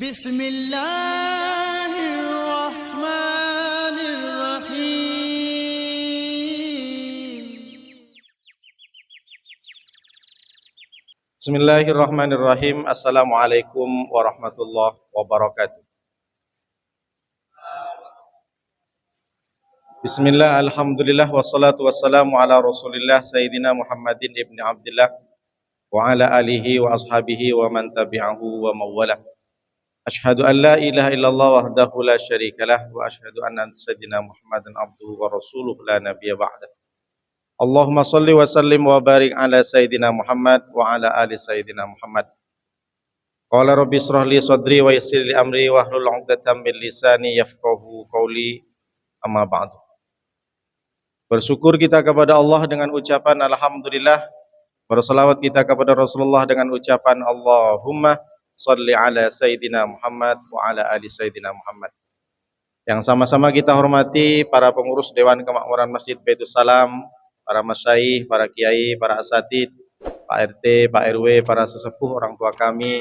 بسم الله الرحمن الرحيم. Bismillahirrahmanirrahim. Assalamualaikum warahmatullahi wabarakatuh. Bismillah, alhamdulillah, wassalatu wassalamu ala rasulillah Sayyidina Muhammadin ibn Abdillah wa ala alihi wa ashabihi wa man tabi'ahu wa mawalah. Ashhadu an la ilaha illallah wahdahu la syarikalah wa ashhadu anna Sayyidina Muhammadan abduhu wa rasuluh la nabiyya ba'dah. Allahumma salli wa sallim wa barik ala Sayyidina Muhammad wa ala ali Sayyidina Muhammad. Qala rabbi israh li sadri wa yassir li amri wahlul 'uqdatam min lisani yafqahu qawli, amma ba'du. Bersyukur kita kepada Allah dengan ucapan alhamdulillah. Berselawat kita kepada Rasulullah dengan ucapan Allahumma shalli ala Sayyidina Muhammad wa ala ali Sayyidina Muhammad. Yang sama-sama kita hormati para pengurus Dewan Kemakmuran Masjid Baitul Salam, para masyaikh, para kiai, para asatid, Pak RT, Pak RW, para sesepuh, orang tua kami.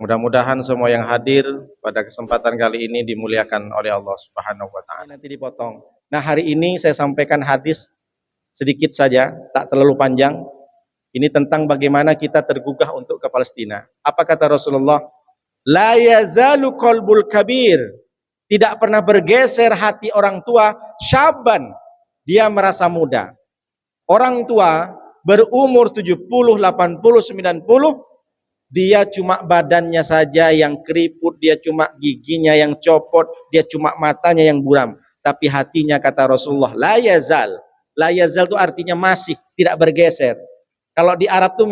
Mudah-mudahan semua yang hadir pada kesempatan kali ini dimuliakan oleh Allah Subhanahu wa taala. Nanti dipotong. Nah, hari ini saya sampaikan hadis sedikit saja, tak terlalu panjang. Ini tentang bagaimana kita tergugah untuk ke Palestina. Apa kata Rasulullah? La yazalu qalbul kabir. Tidak pernah bergeser hati orang tua syaban. Dia merasa muda. Orang tua berumur 70, 80, 90, dia cuma badannya saja yang keriput, dia cuma giginya yang copot, dia cuma matanya yang buram. Tapi hatinya, kata Rasulullah, la yazal. La yazal itu artinya masih, tidak bergeser. Kalau di Arab tuh,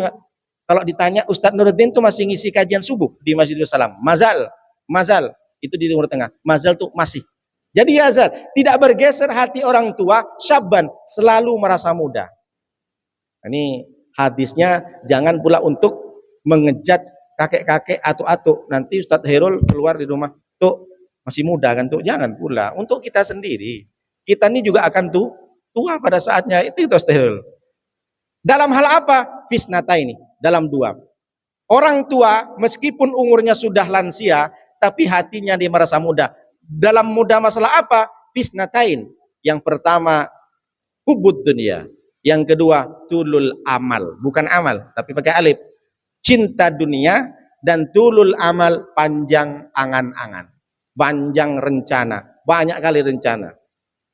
kalau ditanya Ustadz Nuruddin tuh masih ngisi kajian subuh di Masjidil Salam. Mazal, mazal, itu di Timur Tengah. Mazal tuh masih. Jadi yazal, tidak bergeser hati orang tua, syaban, selalu merasa muda. Ini hadisnya jangan pula untuk mengejat kakek-kakek atau nanti Ustadz Herul keluar di rumah, tuh masih muda kan tuh, jangan pula. Untuk kita sendiri, kita ini juga akan tua pada saatnya, itu Ustadz Herul. Dalam hal apa? Fisnata ini, dalam dua. Orang tua meskipun umurnya sudah lansia, tapi hatinya dia merasa muda. Dalam muda masalah apa? Fisnatain. Yang pertama, hubud dunia. Yang kedua, tulul amal. Bukan amal, tapi pakai alif. Cinta dunia dan tulul amal, panjang angan-angan. Panjang rencana. Banyak kali rencana.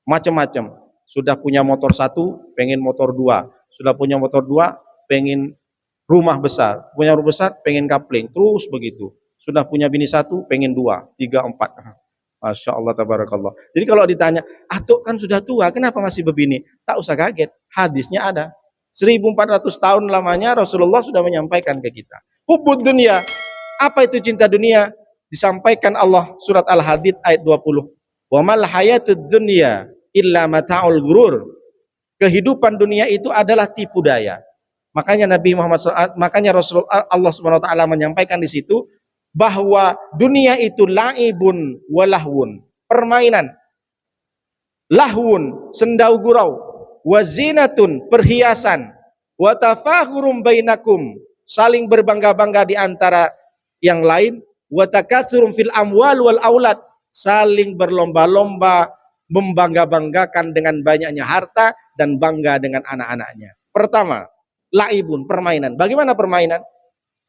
Macam-macam. Sudah punya motor satu, pengen motor dua. Sudah punya motor dua, pengen rumah besar. Punya rumah besar, pengen kapling. Terus begitu. Sudah punya bini satu, pengen dua, tiga, empat. Masya Allah, tabarakallah. Jadi kalau ditanya, atuk kan sudah tua, kenapa masih begini? Tak usah kaget, hadisnya ada. 1400 tahun lamanya Rasulullah sudah menyampaikan ke kita. Hubud dunia. Apa itu cinta dunia? Disampaikan Allah surat Al-Hadid ayat 20. Wa mal hayatud dunya illa mata'ul ghurur. Kehidupan dunia itu adalah tipu daya. Makanya Nabi Muhammad makanya Rasulullah Allah Subhanahu wa taala menyampaikan di situ bahwa dunia itu laibun walahwun, permainan. Lahwun, sendau gurau, wazinatun, perhiasan, wa tafakhurum bainakum, saling berbangga-bangga di antara yang lain, wa takatsurum fil amwal wal aulad, saling berlomba-lomba membangga-banggakan dengan banyaknya harta dan bangga dengan anak-anaknya. Pertama, laibun, permainan. Bagaimana permainan?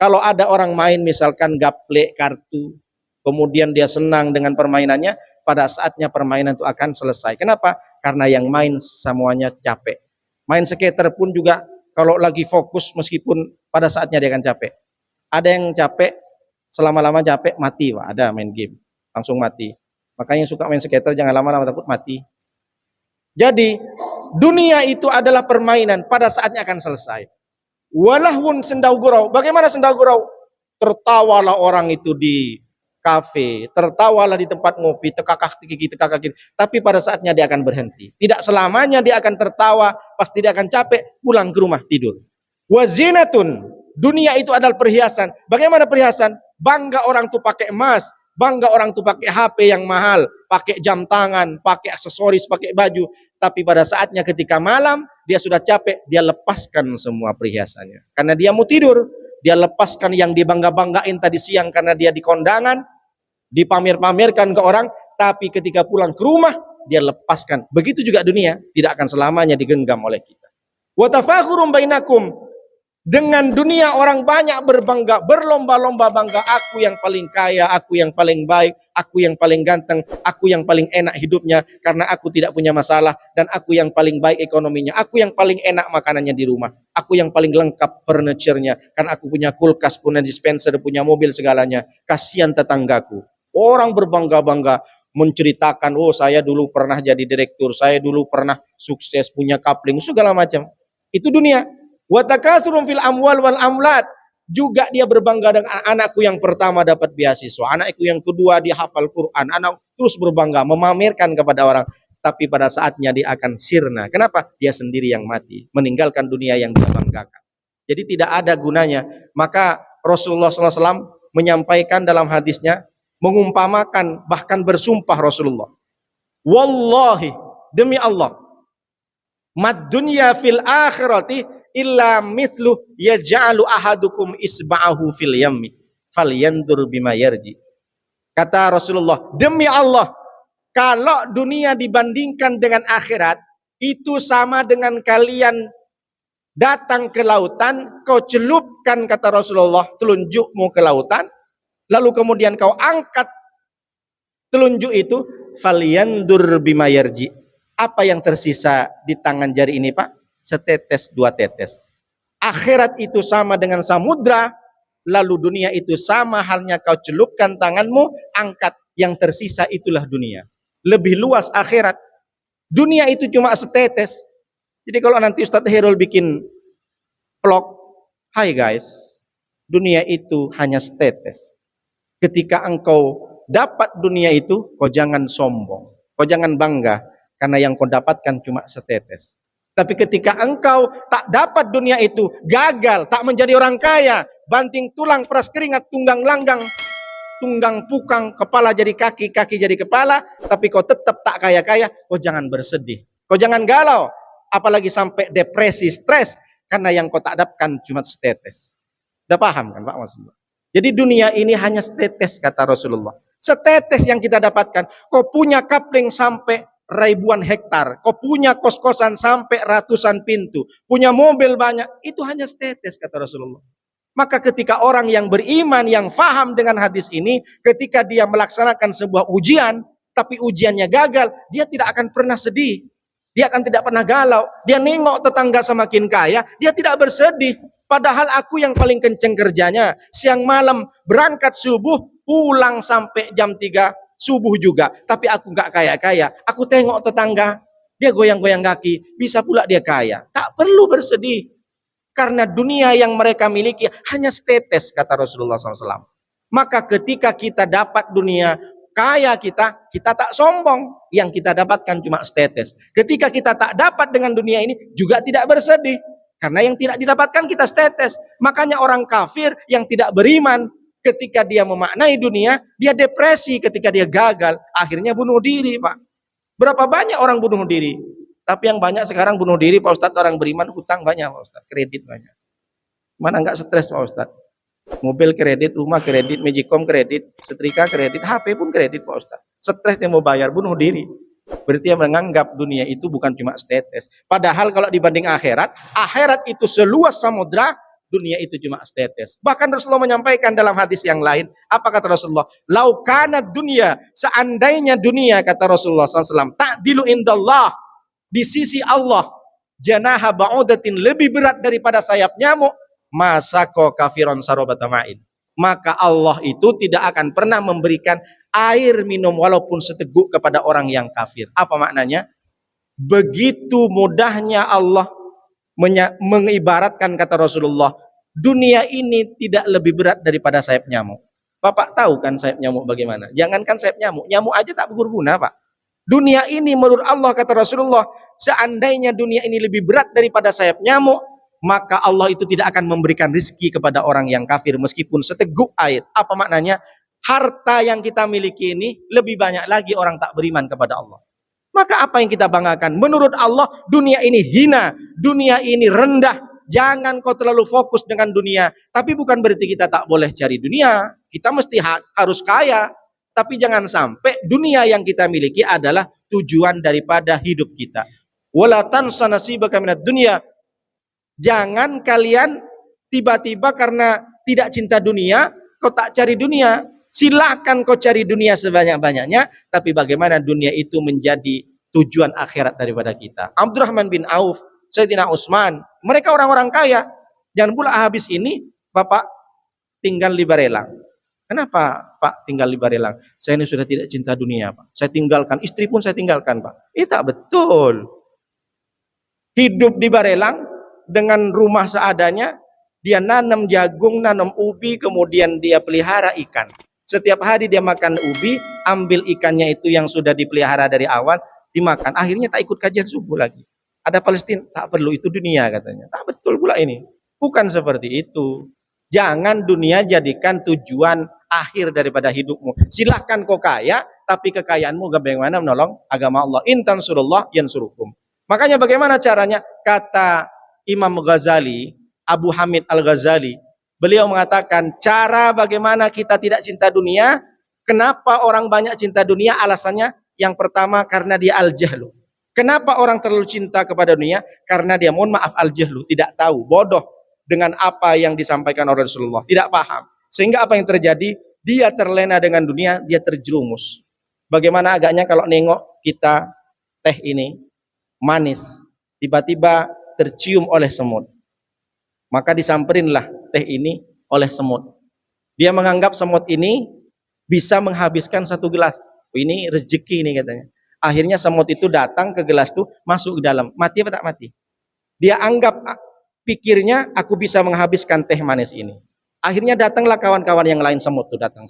Kalau ada orang main misalkan gaplek kartu, kemudian dia senang dengan permainannya, pada saatnya permainan itu akan selesai. Kenapa? Karena yang main semuanya capek. Main skater pun juga kalau lagi fokus meskipun pada saatnya dia akan capek. Ada yang capek, selama-lama capek, mati. Wah, ada main game, langsung mati. Makanya suka main skater jangan lama-lama takut mati. Jadi dunia itu adalah permainan, pada saatnya akan selesai. Walahun, sendau gurau. Bagaimana sendau gurau? Tertawalah orang itu di kafe, tertawalah di tempat ngopi, tekakak gigi, tekakak gigi. Tapi pada saatnya dia akan berhenti. Tidak selamanya dia akan tertawa, pasti dia akan capek, pulang ke rumah tidur. Wazinatun, dunia itu adalah perhiasan. Bagaimana perhiasan? Bangga orang tuh pakai emas, bangga orang tuh pakai HP yang mahal, pakai jam tangan, pakai aksesoris, pakai baju. Tapi pada saatnya ketika malam, dia sudah capek, dia lepaskan semua perhiasannya. Karena dia mau tidur. Dia lepaskan yang dibangga-banggain tadi siang karena dia di kondangan, dipamer-pamerkan ke orang, tapi ketika pulang ke rumah dia lepaskan. Begitu juga dunia, tidak akan selamanya digenggam oleh kita. Wa tafakhurum bainakum, dengan dunia orang banyak berbangga, berlomba-lomba bangga, aku yang paling kaya, aku yang paling baik, aku yang paling ganteng, aku yang paling enak hidupnya karena aku tidak punya masalah, dan aku yang paling baik ekonominya, aku yang paling enak makanannya di rumah, aku yang paling lengkap furniture-nya karena aku punya kulkas, punya dispenser, punya mobil segalanya. Kasihan tetanggaku. Orang berbangga-bangga menceritakan, oh saya dulu pernah jadi direktur, saya dulu pernah sukses punya kapling, segala macam. Itu dunia. Wa takatsurum fil amwal wal amlad, juga dia berbangga dengan anakku yang pertama dapat beasiswa, anakku yang kedua dia hafal Quran, anak terus berbangga memamerkan kepada orang, tapi pada saatnya dia akan sirna. Kenapa? Dia sendiri yang mati, meninggalkan dunia yang dia banggakan. Jadi tidak ada gunanya. Maka Rasulullah SAW menyampaikan dalam hadisnya, mengumpamakan, bahkan bersumpah Rasulullah, wallahi, demi Allah, mad dunya fil akhirati illa mithlu yaj'alu ahadukum isba'ahu fil yammi falyandur bima yarji. Kata Rasulullah, demi Allah, kalau dunia dibandingkan dengan akhirat, itu sama dengan kalian datang ke lautan, kau celupkan, kata Rasulullah, telunjukmu ke lautan, lalu kemudian kau angkat telunjuk itu, falyandur bima yarji. Apa yang tersisa di tangan jari ini, Pak? Setetes, dua tetes. Akhirat itu sama dengan samudra, lalu dunia itu sama halnya, kau celupkan tanganmu, angkat, yang tersisa itulah dunia. Lebih luas akhirat. Dunia itu cuma setetes. Jadi kalau nanti Ustadz Herul bikin vlog, hai guys, dunia itu hanya setetes. Ketika engkau dapat dunia itu, kau jangan sombong, kau jangan bangga, karena yang kau dapatkan cuma setetes. Tapi ketika engkau tak dapat dunia itu, gagal, tak menjadi orang kaya, banting tulang, peras keringat, tunggang langgang, tunggang pukang, kepala jadi kaki, kaki jadi kepala, tapi kau tetap tak kaya-kaya, kau jangan bersedih, kau jangan galau, apalagi sampai depresi, stres, karena yang kau tak dapatkan cuma setetes. Udah paham kan Pak maksudnya? Jadi dunia ini hanya setetes, kata Rasulullah. Setetes yang kita dapatkan. Kau punya kapling sampai ribuan hektar, kau punya kos-kosan sampai ratusan pintu, punya mobil banyak, itu hanya setetes, kata Rasulullah. Maka ketika orang yang beriman, yang faham dengan hadis ini, ketika dia melaksanakan sebuah ujian, tapi ujiannya gagal, dia tidak akan pernah sedih, dia akan tidak pernah galau. Dia nengok tetangga semakin kaya, dia tidak bersedih. Padahal aku yang paling kenceng kerjanya, siang malam berangkat subuh, pulang sampai jam 3 subuh juga, tapi aku nggak kaya-kaya. Aku tengok tetangga, dia goyang-goyang kaki, bisa pula dia kaya. Tak perlu bersedih, karena dunia yang mereka miliki hanya setetes, kata Rasulullah SAW. Maka ketika kita dapat dunia kaya kita tak sombong, yang kita dapatkan cuma setetes. Ketika kita tak dapat dengan dunia ini, juga tidak bersedih, karena yang tidak didapatkan kita setetes. Makanya orang kafir yang tidak beriman, ketika dia memaknai dunia, dia depresi ketika dia gagal, akhirnya bunuh diri, Pak. Berapa banyak orang bunuh diri? Tapi yang banyak sekarang bunuh diri, Pak Ustadz, orang beriman, hutang banyak, Pak Ustadz, kredit banyak. Mana enggak stres, Pak Ustadz? Mobil kredit, rumah kredit, Magicom kredit, setrika kredit, HP pun kredit, Pak Ustadz. Stres dia mau bayar, bunuh diri. Berarti dia menganggap dunia itu bukan cuma setetes. Padahal kalau dibanding akhirat, akhirat itu seluas samudra, dunia itu cuma setetes. Bahkan Rasulullah menyampaikan dalam hadis yang lain, apa kata Rasulullah? Laukana dunia, seandainya dunia, kata Rasulullah SAW, ta'dilu indallah, di sisi Allah, janaha ba'udatin, lebih berat daripada sayap nyamuk, masako kafiron sarobata ma'in. Maka Allah itu tidak akan pernah memberikan air minum walaupun seteguk kepada orang yang kafir. Apa maknanya? Begitu mudahnya Allah mengibaratkan, kata Rasulullah, dunia ini tidak lebih berat daripada sayap nyamuk. Bapak tahu kan sayap nyamuk bagaimana? Jangankan sayap nyamuk, nyamuk aja tak berguna, Pak. Dunia ini menurut Allah, kata Rasulullah, seandainya dunia ini lebih berat daripada sayap nyamuk, maka Allah itu tidak akan memberikan rizki kepada orang yang kafir meskipun seteguk air. Apa maknanya? Harta yang kita miliki ini lebih banyak lagi orang tak beriman kepada Allah. Maka apa yang kita banggakan? Menurut Allah dunia ini hina, dunia ini rendah. Jangan kau terlalu fokus dengan dunia. Tapi bukan berarti kita tak boleh cari dunia. Kita mesti harus kaya. Tapi jangan sampai dunia yang kita miliki adalah tujuan daripada hidup kita. Wala tansa nasibaka minad dunya. Jangan kalian tiba-tiba karena tidak cinta dunia, kau tak cari dunia. Silakan kau cari dunia sebanyak-banyaknya, tapi bagaimana dunia itu menjadi tujuan akhirat daripada kita. Abdurrahman bin Auf, Sayyidina Utsman, mereka orang-orang kaya. Jangan pula habis ini Bapak tinggal di Barelang. Kenapa Pak tinggal di Barelang? Saya ini sudah tidak cinta dunia, Pak. Saya tinggalkan, istri pun saya tinggalkan, Pak. Itu tak betul. Hidup di Barelang dengan rumah seadanya, dia nanam jagung, nanam ubi, kemudian dia pelihara ikan. Setiap hari dia makan ubi, ambil ikannya itu yang sudah dipelihara dari awal, dimakan. Akhirnya tak ikut kajian subuh lagi. Ada Palestina, tak perlu, itu dunia katanya. Tak betul pula ini. Bukan seperti itu. Jangan dunia jadikan tujuan akhir daripada hidupmu. Silahkan kau kaya, tapi kekayaanmu bagaimana menolong agama Allah. In tansurullah yansurukum. Makanya bagaimana caranya? Kata Imam Ghazali, Abu Hamid Al-Ghazali, beliau mengatakan cara bagaimana kita tidak cinta dunia. Kenapa orang banyak cinta dunia? Alasannya yang pertama karena dia al-jahlu. Kenapa orang terlalu cinta kepada dunia? Karena dia, mohon maaf, al-jahlu, tidak tahu, bodoh dengan apa yang disampaikan oleh Rasulullah, tidak paham. Sehingga apa yang terjadi? Dia terlena dengan dunia, dia terjerumus. Bagaimana agaknya kalau nengok kita teh ini manis, tiba-tiba tercium oleh semut. Maka disamperinlah teh ini oleh semut. Dia menganggap semut ini bisa menghabiskan satu gelas. Ini rezeki ini katanya. Akhirnya semut itu datang ke gelas itu, masuk ke dalam. Mati apa tak mati? Dia anggap, pikirnya aku bisa menghabiskan teh manis ini. Akhirnya datanglah kawan-kawan yang lain semut itu datang.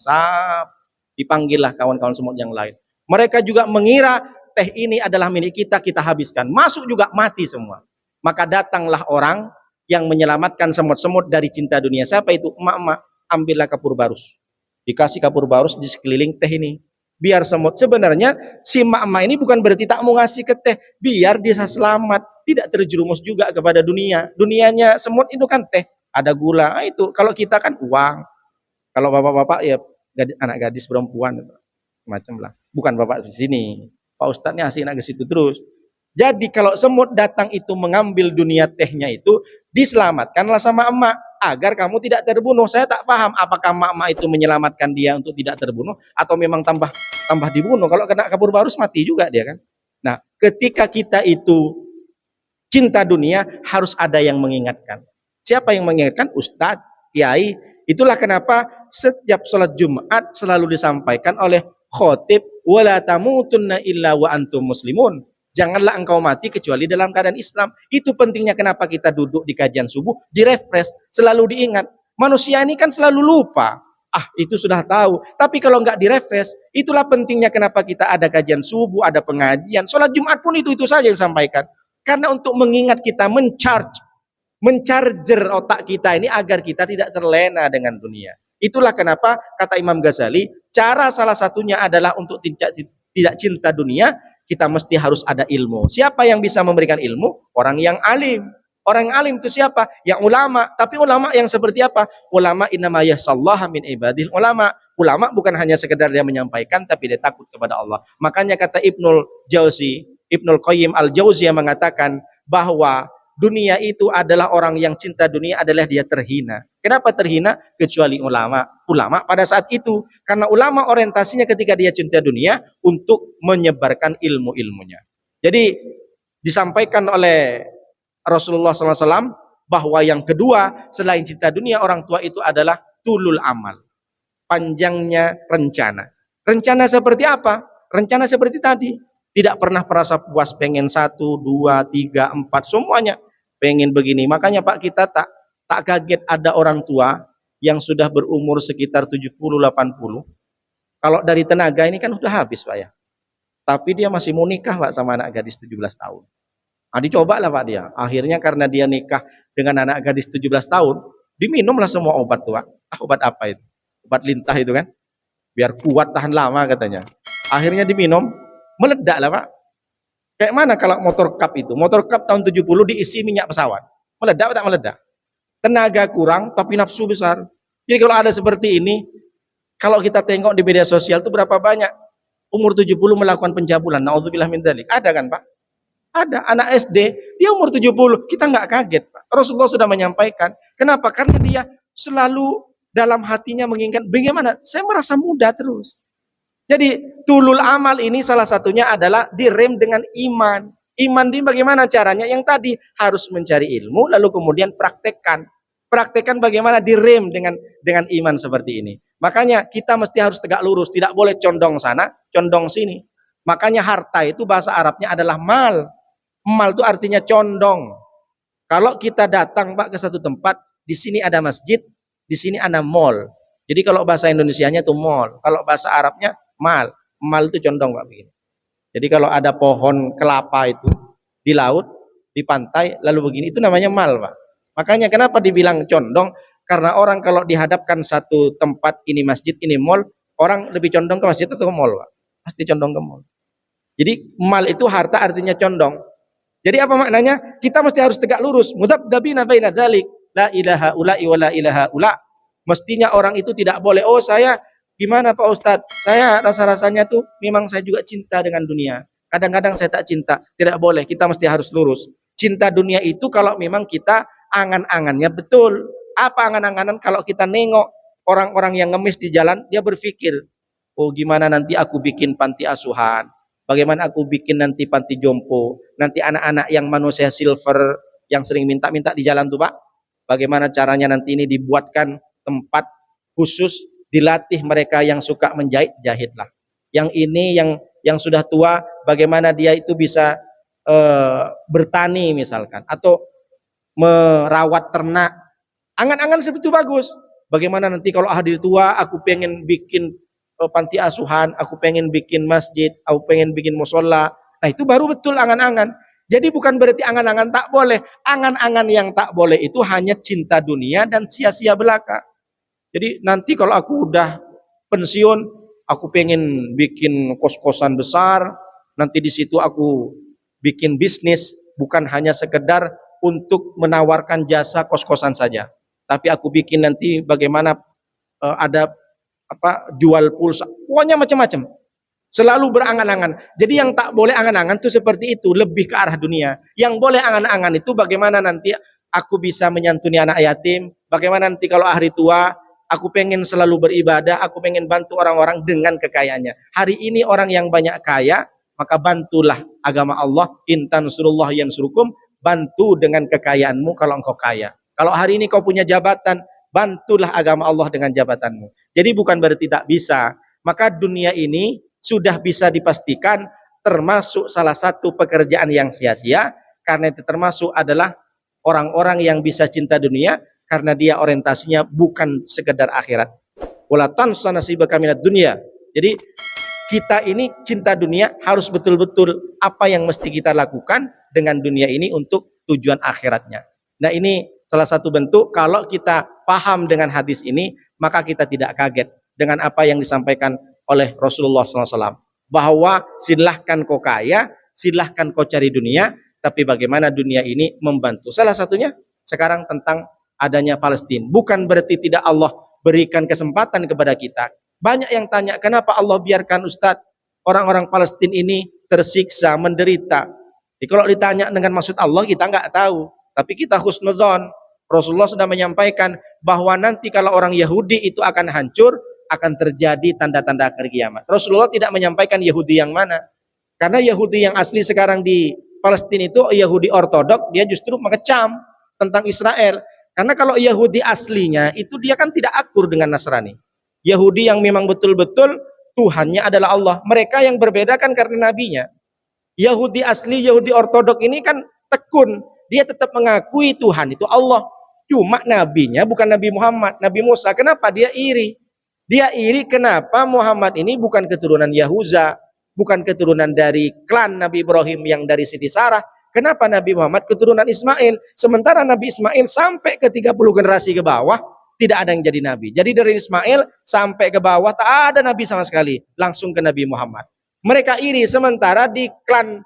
Dipanggillah kawan-kawan semut yang lain. Mereka juga mengira teh ini adalah milik kita, kita habiskan. Masuk juga, mati semua. Maka datanglah orang yang menyelamatkan semut-semut dari cinta dunia. Siapa itu? Emak-emak. Ambillah kapur barus. Dikasih kapur barus di sekeliling teh ini. Biar semut. Sebenarnya si emak-emak ini bukan berarti tak mau ngasih ke teh. Biar dia selamat. Tidak terjerumus juga kepada dunia. Dunianya semut itu kan teh. Ada gula. Nah, itu. Kalau kita kan uang. Kalau bapak-bapak ya anak gadis perempuan. Macam lah. Bukan bapak di sini. Pak Ustadznya asik nak ke situ terus. Jadi kalau semut datang itu mengambil dunia tehnya itu, diselamatkanlah sama emak agar kamu tidak terbunuh. Saya tak paham apakah emak-emak itu menyelamatkan dia untuk tidak terbunuh atau memang tambah dibunuh. Kalau kena kabur barus mati juga dia kan. Nah, ketika kita itu cinta dunia harus ada yang mengingatkan. Siapa yang mengingatkan? Ustadz, kiai. Itulah kenapa setiap sholat Jumat selalu disampaikan oleh khotib, wala tamutunna illa wa antum muslimun. Janganlah engkau mati kecuali dalam keadaan Islam. Itu pentingnya kenapa kita duduk di kajian subuh, direfresh, selalu diingat. Manusia ini kan selalu lupa. Itu sudah tahu. Tapi kalau nggak direfresh, itulah pentingnya kenapa kita ada kajian subuh, ada pengajian. Sholat Jumat pun itu saja yang disampaikan. Karena untuk mengingat kita, mencarger otak kita ini agar kita tidak terlena dengan dunia. Itulah kenapa kata Imam Ghazali, cara salah satunya adalah untuk tidak cinta dunia. Kita mesti harus ada ilmu. Siapa yang bisa memberikan ilmu? Orang yang alim. Orang yang alim itu siapa? Yang ulama. Tapi ulama yang seperti apa? Ulama innama yahsallaha min ibadil ulama. Ulama bukan hanya sekedar dia menyampaikan, tapi dia takut kepada Allah. Makanya kata Ibnul Qayyim Al-Jauziyah mengatakan bahwa dunia itu adalah orang yang cinta dunia adalah dia terhina. Kenapa terhina? Kecuali ulama. Ulama pada saat itu. Karena ulama orientasinya ketika dia cinta dunia untuk menyebarkan ilmu-ilmunya. Jadi disampaikan oleh Rasulullah SAW bahwa yang kedua selain cinta dunia orang tua itu adalah tulul amal. Panjangnya rencana. Rencana seperti apa? Rencana seperti tadi. Tidak pernah merasa puas, pengen 1, 2, 3, 4, semuanya pengen begini. Makanya Pak kita tak kaget ada orang tua yang sudah berumur sekitar 70-80. Kalau dari tenaga ini kan sudah habis Pak ya. Tapi dia masih mau nikah Pak sama anak gadis 17 tahun. Nah, dicobalah Pak dia. Akhirnya karena dia nikah dengan anak gadis 17 tahun, diminumlah semua obat tuh Pak. Obat apa itu? Obat lintah itu kan. Biar kuat tahan lama katanya. Akhirnya diminum, meledak lah Pak. Kayak mana kalau motor cup itu? Motor cup tahun 70 diisi minyak pesawat. Meledak atau tak meledak? Tenaga kurang tapi nafsu besar. Jadi kalau ada seperti ini, kalau kita tengok di media sosial itu berapa banyak umur 70 melakukan pencabulan. Nauzubillah min dzalik. Ada kan, Pak? Ada anak SD, dia umur 70, kita nggak kaget, Pak. Rasulullah sudah menyampaikan. Kenapa? Karena dia selalu dalam hatinya menginginkan bagaimana saya merasa muda terus. Jadi tulul amal ini salah satunya adalah direm dengan iman. Iman ini bagaimana caranya? Yang tadi harus mencari ilmu lalu kemudian praktekkan. Praktekkan bagaimana direm dengan iman seperti ini. Makanya kita mesti harus tegak lurus, tidak boleh condong sana, condong sini. Makanya harta itu bahasa Arabnya adalah mal. Mal itu artinya condong. Kalau kita datang, Pak, ke satu tempat, di sini ada masjid, di sini ada mall. Jadi kalau bahasa Indonesianya itu mall, kalau bahasa Arabnya mal. Mal itu condong, Pak, begini. Jadi kalau ada pohon kelapa itu di laut, di pantai, lalu begini, itu namanya mal, Pak. Makanya kenapa dibilang condong? Karena orang kalau dihadapkan satu tempat, ini masjid, ini mall, orang lebih condong ke masjid atau ke mall, Pak? Pasti condong ke mall. Jadi mal itu harta artinya condong. Jadi apa maknanya? Kita mesti harus tegak lurus. Mudzabdabina baina dzalik. La ilaha ula'i wa la ilaha ula. Mestinya orang itu tidak boleh, oh saya gimana Pak Ustadz? Saya rasa-rasanya tuh memang saya juga cinta dengan dunia. Kadang-kadang saya tak cinta. Tidak boleh, kita mesti harus lurus. Cinta dunia itu kalau memang kita angan-angannya betul. Apa angan-anganan? Kalau kita nengok orang-orang yang ngemis di jalan, dia berpikir, oh gimana nanti aku bikin panti asuhan. Bagaimana aku bikin nanti panti jompo, nanti anak-anak yang manusia silver yang sering minta-minta di jalan tuh Pak, bagaimana caranya nanti ini dibuatkan tempat khusus, dilatih mereka yang suka menjahit, jahitlah. Yang ini yang sudah tua, bagaimana dia itu bisa bertani misalkan, atau merawat ternak. Angan-angan seperti itu bagus. Bagaimana nanti kalau hari tua aku pengen bikin panti asuhan, aku pengen bikin masjid, aku pengen bikin musola. Nah itu baru betul angan-angan. Jadi bukan berarti angan-angan tak boleh. Angan-angan yang tak boleh itu hanya cinta dunia dan sia-sia belaka. Jadi nanti kalau aku udah pensiun, aku pengen bikin kos-kosan besar, nanti di situ aku bikin bisnis, bukan hanya sekedar untuk menawarkan jasa kos-kosan saja. Tapi aku bikin nanti bagaimana ada jual pulsa, pokoknya macam-macam. Selalu berangan-angan. Jadi yang tak boleh angan-angan itu seperti itu, lebih ke arah dunia. Yang boleh angan-angan itu bagaimana nanti aku bisa menyantuni anak yatim, bagaimana nanti kalau hari tua aku pengen selalu beribadah, aku pengen bantu orang-orang dengan kekayaannya. Hari ini orang yang banyak kaya, maka bantulah agama Allah. In tansurullah yansurukum, bantu dengan kekayaanmu kalau engkau kaya. Kalau hari ini kau punya jabatan, bantulah agama Allah dengan jabatanmu. Jadi bukan berarti tak bisa. Maka dunia ini sudah bisa dipastikan termasuk salah satu pekerjaan yang sia-sia, karena itu termasuk adalah orang-orang yang bisa cinta dunia karena dia orientasinya bukan sekedar akhirat. Wala tansa nasibaka minad dunya. Jadi kita ini cinta dunia harus betul-betul apa yang mesti kita lakukan dengan dunia ini untuk tujuan akhiratnya. Nah ini salah satu bentuk kalau kita paham dengan hadis ini, maka kita tidak kaget dengan apa yang disampaikan oleh Rasulullah SAW. Bahwa silahkan kau kaya, silahkan kau cari dunia, tapi bagaimana dunia ini membantu. Salah satunya sekarang tentang adanya Palestina. Bukan berarti tidak Allah berikan kesempatan kepada kita. Banyak yang tanya, kenapa Allah biarkan Ustadz orang-orang Palestina ini tersiksa, menderita. Jadi kalau ditanya dengan maksud Allah, kita nggak tahu. Tapi kita husnudzon. Rasulullah sudah menyampaikan bahwa nanti kalau orang Yahudi itu akan hancur, akan terjadi tanda-tanda akhir kiamat. Rasulullah tidak menyampaikan Yahudi yang mana. Karena Yahudi yang asli sekarang di Palestina itu Yahudi ortodok, dia justru mengecam tentang Israel. Karena kalau Yahudi aslinya itu dia kan tidak akur dengan Nasrani. Yahudi yang memang betul-betul Tuhannya adalah Allah. Mereka yang berbeda kan karena nabinya. Yahudi asli, Yahudi ortodok ini kan tekun. Dia tetap mengakui Tuhan itu Allah. Cuma nabinya bukan Nabi Muhammad, Nabi Musa. Kenapa dia iri? Dia iri kenapa Muhammad ini bukan keturunan Yahuza, bukan keturunan dari klan Nabi Ibrahim yang dari Siti Sarah. Kenapa Nabi Muhammad keturunan Ismail? Sementara Nabi Ismail sampai ke 30 generasi ke bawah tidak ada yang jadi nabi. Jadi dari Ismail sampai ke bawah tak ada nabi sama sekali, langsung ke Nabi Muhammad. Mereka iri sementara di klan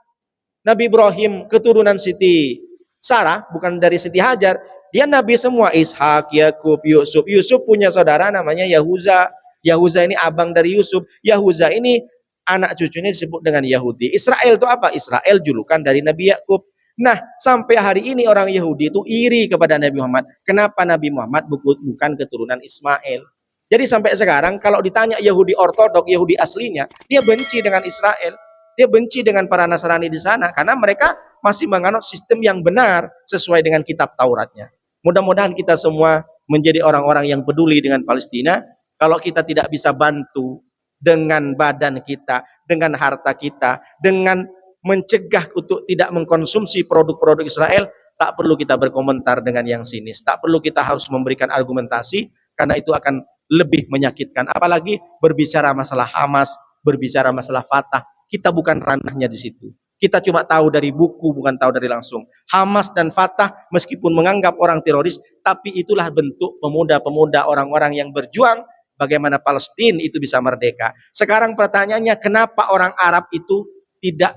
Nabi Ibrahim keturunan Siti Sarah bukan dari Siti Hajar, dia nabi semua. Ishak, Yakub, Yusuf. Yusuf punya saudara namanya Yahuza. Yahuza ini abang dari Yusuf. Yahuza ini anak cucunya disebut dengan Yahudi. Israel itu apa? Israel julukan dari Nabi Yakub. Nah, sampai hari ini orang Yahudi itu iri kepada Nabi Muhammad. Kenapa Nabi Muhammad bukan keturunan Ismail? Jadi sampai sekarang kalau ditanya Yahudi ortodok, Yahudi aslinya, dia benci dengan Israel. Dia benci dengan para Nasrani di sana karena mereka masih menganut sistem yang benar sesuai dengan kitab Tauratnya. Mudah-mudahan kita semua menjadi orang-orang yang peduli dengan Palestina. Kalau kita tidak bisa bantu dengan badan kita, dengan harta kita, dengan mencegah untuk tidak mengkonsumsi produk-produk Israel, tak perlu kita berkomentar dengan yang sinis. Tak perlu kita harus memberikan argumentasi, karena itu akan lebih menyakitkan. Apalagi berbicara masalah Hamas, berbicara masalah Fatah, kita bukan ranahnya di situ. Kita cuma tahu dari buku, bukan tahu dari langsung. Hamas dan Fatah meskipun menganggap orang teroris, tapi itulah bentuk pemuda-pemuda, orang-orang yang berjuang bagaimana Palestina itu bisa merdeka. Sekarang pertanyaannya, kenapa orang Arab itu tidak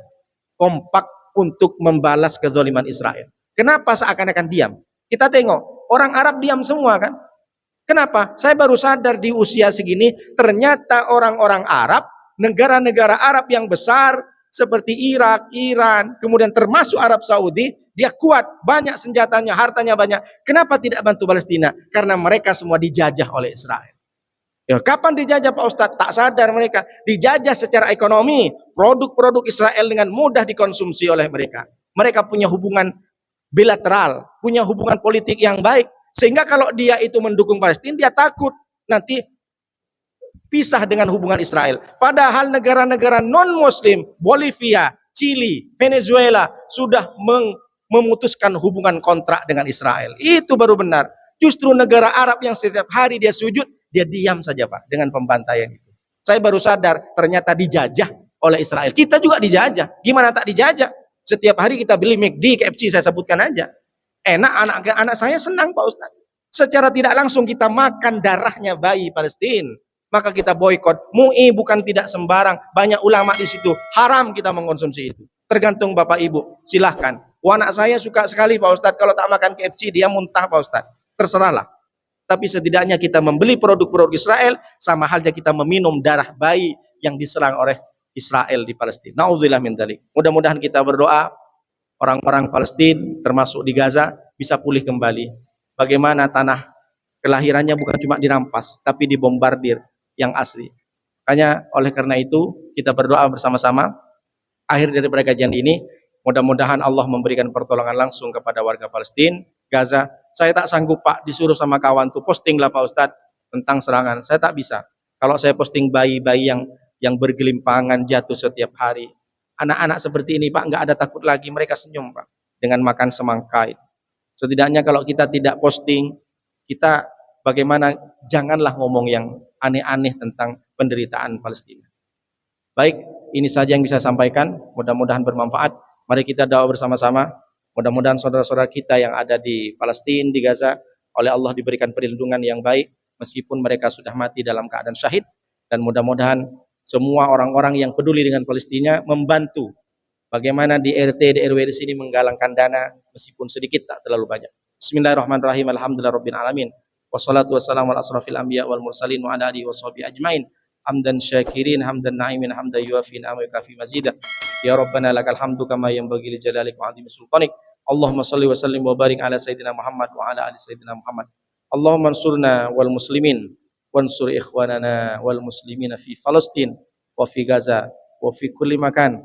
kompak untuk membalas kezaliman Israel? Kenapa seakan-akan diam? Kita tengok, orang Arab diam semua kan? Kenapa? Saya baru sadar di usia segini, ternyata orang-orang Arab, negara-negara Arab yang besar, seperti Irak, Iran, kemudian termasuk Arab Saudi, dia kuat, banyak senjatanya, hartanya banyak. Kenapa tidak bantu Palestina? Karena mereka semua dijajah oleh Israel. Ya, kapan dijajah Pak Ustadz? Tak sadar mereka. Dijajah secara ekonomi. Produk-produk Israel dengan mudah dikonsumsi oleh mereka. Mereka punya hubungan bilateral, punya hubungan politik yang baik. Sehingga kalau dia itu mendukung Palestina, dia takut nanti pisah dengan hubungan Israel. Padahal negara-negara non-Muslim, Bolivia, Chili, Venezuela, sudah memutuskan hubungan kontrak dengan Israel. Itu baru benar. Justru negara Arab yang setiap hari dia sujud, dia diam saja Pak dengan pembantaian itu. Saya baru sadar ternyata dijajah oleh Israel. Kita juga dijajah. Gimana tak dijajah? Setiap hari kita beli McD, KFC, saya sebutkan aja. Enak, anak saya senang Pak Ustaz. Secara tidak langsung kita makan darahnya bayi Palestina. Maka kita boykot. MUI bukan tidak sembarang. Banyak ulama di situ. Haram kita mengkonsumsi itu. Tergantung Bapak Ibu. Silahkan. Anak saya suka sekali Pak Ustaz. Kalau tak makan KFC dia muntah Pak Ustaz. Terserahlah. Tapi setidaknya kita membeli produk-produk Israel, sama halnya kita meminum darah bayi yang diserang oleh Israel di Palestina. Nauzubillah min dzalik. Mudah-mudahan kita berdoa orang-orang Palestina termasuk di Gaza bisa pulih kembali. Bagaimana tanah kelahirannya bukan cuma dirampas, tapi dibombardir yang asli. Hanya oleh karena itu kita berdoa bersama-sama. Akhir dari kajian ini, mudah-mudahan Allah memberikan pertolongan langsung kepada warga Palestina, Gaza. Saya tak sanggup Pak, disuruh sama kawan tuh postinglah Pak Ustadz tentang serangan. Saya tak bisa. Kalau saya posting bayi-bayi yang bergelimpangan jatuh setiap hari, anak-anak seperti ini Pak nggak ada takut lagi, mereka senyum Pak dengan makan semangka. Setidaknya kalau kita tidak posting, kita bagaimana janganlah ngomong yang aneh-aneh tentang penderitaan Palestina. Baik, ini saja yang bisa saya sampaikan. Mudah-mudahan bermanfaat. Mari kita doa bersama-sama. Mudah-mudahan saudara-saudara kita yang ada di Palestina, di Gaza, oleh Allah diberikan perlindungan yang baik, meskipun mereka sudah mati dalam keadaan syahid. Dan mudah-mudahan semua orang-orang yang peduli dengan Palestina membantu bagaimana di RT, di RW di sini menggalangkan dana, meskipun sedikit tak terlalu banyak. Bismillahirrahmanirrahim. Alhamdulillahirabbil alamin. Wassalatu wassalamu ala asrofil anbiya wal mursalin wa ala alihi washabihi ajmain. Hamdan syakirin, hamdan na'imin, hamdan yuafi ni'ama yukafi mazidah. Ya Rabbana lakal hamdu kama yanbaghi li jalalik wa 'azimi sultanik. Allahumma shalli wa sallim wa barik ala sayyidina Muhammad wa ala ali sayyidina Muhammad. Allahumma ansurna wal muslimin wansur ikhwanana wal muslimina fi Palestin wa fi Gaza wa fi kulli makan.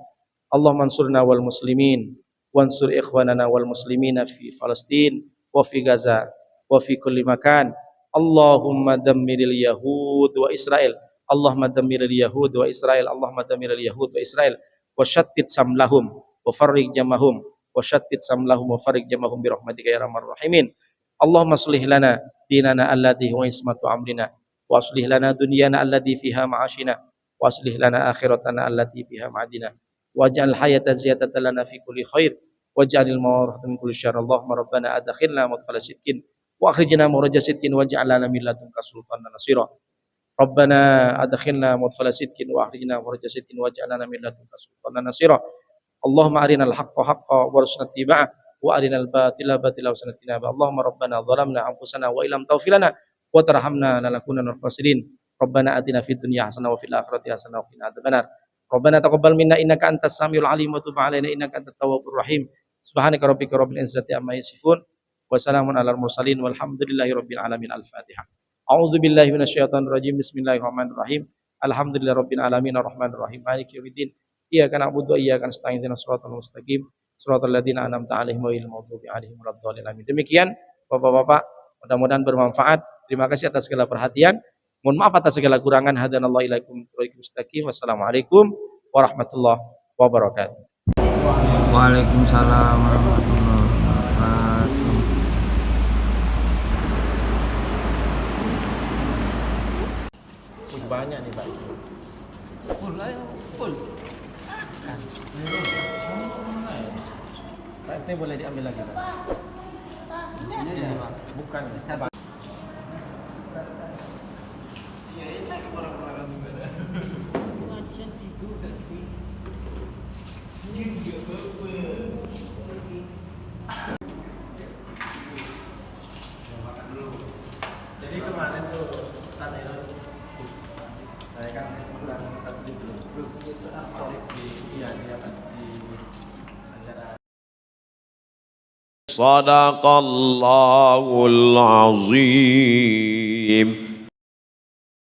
Allahumma ansurna wal muslimin wansur ikhwanana wal muslimina fi Palestin wa fi Gaza wa fi kulli makan. Allahumma dammiril yahud wa Israel. Allahumma dammiril yahud wa Israel. Allahumma dammiril yahud wa Israel. Wa shattit samlahum wa farriq jamahum wa shattit samlahum wa farriq jamahum bi rahmatika ya arhamar rahimin. Allahumma aslih lana dinana alladhi huwa ismatu amrina wa aslih lana dunyana alladhi fiha ma'ashina wa aslih lana akhiratana allati fiha ma'adina waj'al hayata ziyadatan lana fi kulli khair waj'alil mawt min kulli syarr. Allahumma rabbana adkhilna mudkhala sidqin wa akhrijna mukhraja sidqin waj'al lana min ladunka sultanan nasira. Rabbana adkhilna mudkhala sidqin wa akhrijna mukhraja sidqin waj'al lana min ladunka sultanan nasira. Allahumma arinal haqqa haqqan warzuqna ittiba'ah wa arinal batila batila wasnatina. Allahumma rabbana zalamna anfusana wa illam taghfir lana wa tarhamna lanakunanna minal khasirin. Rabbana atina fid dunya hasanah wa fil akhirati hasanah wa qina adzabannar. Rabbana taqabbal minna innaka antas samiul alim wa tub alaina innaka antat tawwabur rahim. Subhanaka rabbika rabbil izzati amma yasifun wa salamun alal mursalin walhamdulillahi rabbil alamin. Al-Fatihah. A'udzu billahi minasyaitonir rajim. Bismillahirrahmanirrahim. Alhamdulillahi rabbil alamin arrahmanir rahim maliki yaumiddin. Iyyaka na'budu wa iyyaka nasta'in ihdinas siratal mustaqim siratal ladzina an'amta 'alaihim ghairil maghdubi 'alaihim waladdallin. Amin. Demikian Bapak-bapak, mudah-mudahan bermanfaat. Terima kasih atas segala perhatian. Mohon maaf atas segala kurangan. Hadanallahu ilaikum mustaqim. Wassalamualaikum warahmatullahi wabarakatuh. Waalaikumsalam warahmatullahi wabarakatuh. Banyak nih Pak. Full ayo, full. Pak, ini boleh diambil lagi Pak? Bukan. Jadi kemarin tuh tanya saya kan kurang di grup di acara. Sadaqallahul azim.